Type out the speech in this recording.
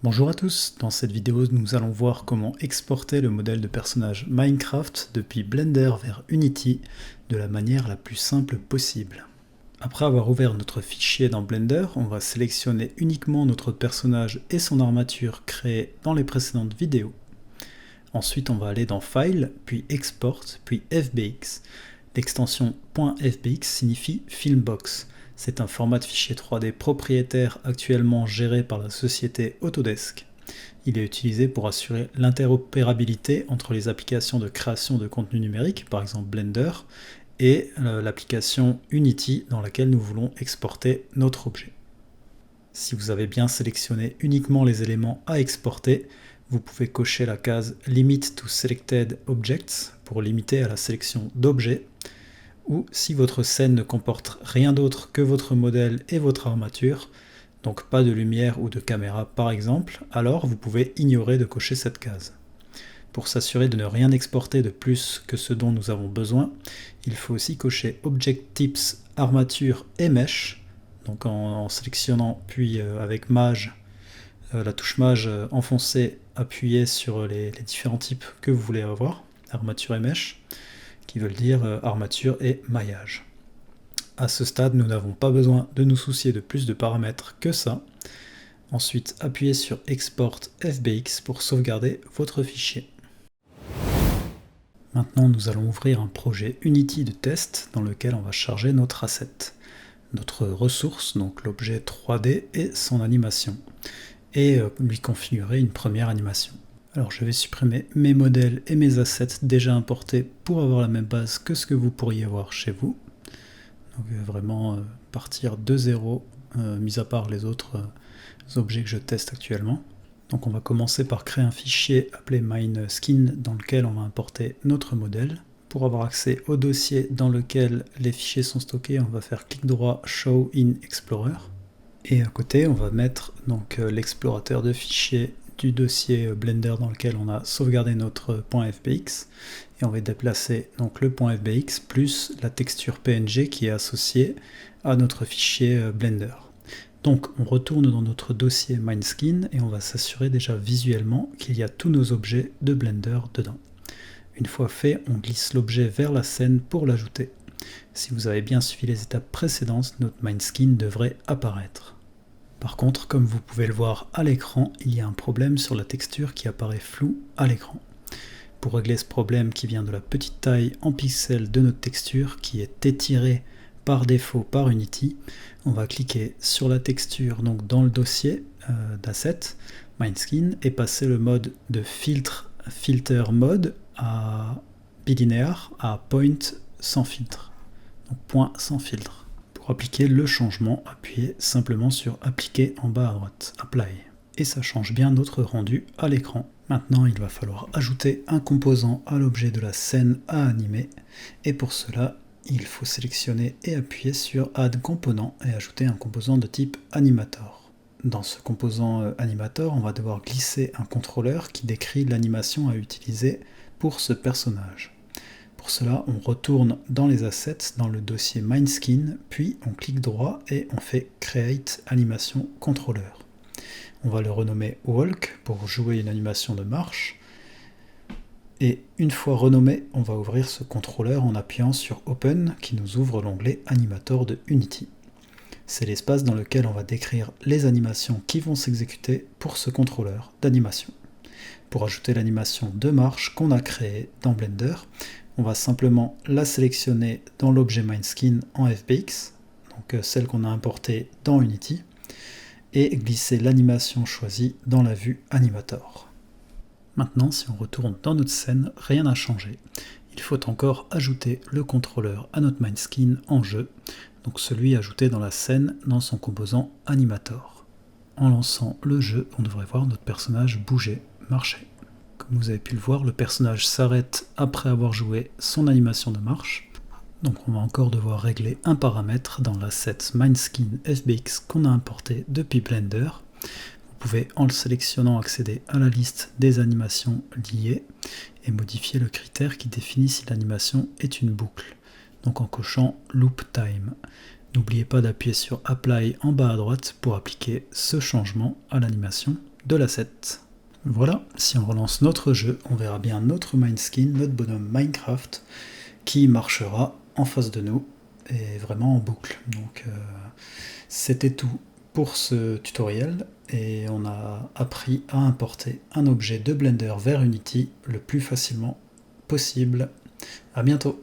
Bonjour à tous, dans cette vidéo nous allons voir comment exporter le modèle de personnage Minecraft depuis Blender vers Unity de la manière la plus simple possible. Après avoir ouvert notre fichier dans Blender, on va sélectionner uniquement notre personnage et son armature créée dans les précédentes vidéos. Ensuite on va aller dans File, puis Export, puis FBX. L'extension .fbx signifie Filmbox. C'est un format de fichier 3D propriétaire actuellement géré par la société Autodesk. Il est utilisé pour assurer l'interopérabilité entre les applications de création de contenu numérique, par exemple Blender, et l'application Unity dans laquelle nous voulons exporter notre objet. Si vous avez bien sélectionné uniquement les éléments à exporter, vous pouvez cocher la case Limit to Selected Objects pour limiter à la sélection d'objets, ou si votre scène ne comporte rien d'autre que votre modèle et votre armature, donc pas de lumière ou de caméra par exemple, alors vous pouvez ignorer de cocher cette case. Pour s'assurer de ne rien exporter de plus que ce dont nous avons besoin, il faut aussi cocher Object Types, Armature et Mesh, donc en sélectionnant puis avec Maj, la touche Maj enfoncée, appuyée sur les différents types que vous voulez avoir, armature et mesh, qui veulent dire armature et maillage. À ce stade, nous n'avons pas besoin de nous soucier de plus de paramètres que ça. Ensuite, appuyez sur Export FBX pour sauvegarder votre fichier. Maintenant, nous allons ouvrir un projet Unity de test dans lequel on va charger notre asset, notre ressource, donc l'objet 3D et son animation, et lui configurer une première animation. Alors je vais supprimer mes modèles et mes assets déjà importés pour avoir la même base que ce que vous pourriez avoir chez vous. Donc vraiment partir de zéro, mis à part les autres objets que je teste actuellement. Donc on va commencer par créer un fichier appelé MineSkin dans lequel on va importer notre modèle. Pour avoir accès au dossier dans lequel les fichiers sont stockés, on va faire clic droit Show in Explorer. Et à côté, on va mettre donc l'explorateur de fichiers du dossier Blender dans lequel on a sauvegardé notre .fbx, et on va déplacer donc le .fbx plus la texture PNG qui est associée à notre fichier Blender. Donc on retourne dans notre dossier MineSkin et on va s'assurer déjà visuellement qu'il y a tous nos objets de Blender dedans. Une fois fait, on glisse l'objet vers la scène pour l'ajouter. Si vous avez bien suivi les étapes précédentes, notre MineSkin devrait apparaître. Par contre, comme vous pouvez le voir à l'écran, il y a un problème sur la texture qui apparaît floue à l'écran. Pour régler ce problème qui vient de la petite taille en pixels de notre texture qui est étirée par défaut par Unity, on va cliquer sur la texture donc dans le dossier d'asset MineSkin et passer le mode de filter mode à bilinéaire à point sans filtre, donc point sans filtre. Pour appliquer le changement, appuyez simplement sur Appliquer en bas à droite, Apply. Et ça change bien notre rendu à l'écran. Maintenant, il va falloir ajouter un composant à l'objet de la scène à animer. Et pour cela, il faut sélectionner et appuyer sur Add Component et ajouter un composant de type Animator. Dans ce composant Animator, on va devoir glisser un contrôleur qui décrit l'animation à utiliser pour ce personnage. Pour cela, on retourne dans les assets, dans le dossier MineSkin, puis on clique droit et on fait Create Animation Controller. On va le renommer Walk pour jouer une animation de marche. Et une fois renommé, on va ouvrir ce contrôleur en appuyant sur Open qui nous ouvre l'onglet Animator de Unity. C'est l'espace dans lequel on va décrire les animations qui vont s'exécuter pour ce contrôleur d'animation. Pour ajouter l'animation de marche qu'on a créée dans Blender, on va simplement la sélectionner dans l'objet MineSkin en FBX, donc celle qu'on a importée dans Unity, et glisser l'animation choisie dans la vue Animator. Maintenant, si on retourne dans notre scène, rien n'a changé. Il faut encore ajouter le contrôleur à notre MineSkin en jeu, donc celui ajouté dans la scène dans son composant Animator. En lançant le jeu, on devrait voir notre personnage bouger, marcher. Comme vous avez pu le voir, le personnage s'arrête après avoir joué son animation de marche. Donc on va encore devoir régler un paramètre dans l'asset MineSkin FBX qu'on a importé depuis Blender. Vous pouvez en le sélectionnant accéder à la liste des animations liées et modifier le critère qui définit si l'animation est une boucle, donc en cochant Loop Time. N'oubliez pas d'appuyer sur Apply en bas à droite pour appliquer ce changement à l'animation de l'asset. Voilà, si on relance notre jeu, on verra bien notre Mindskin, notre bonhomme Minecraft, qui marchera en face de nous, et vraiment en boucle. Donc c'était tout pour ce tutoriel, et on a appris à importer un objet de Blender vers Unity le plus facilement possible. A bientôt.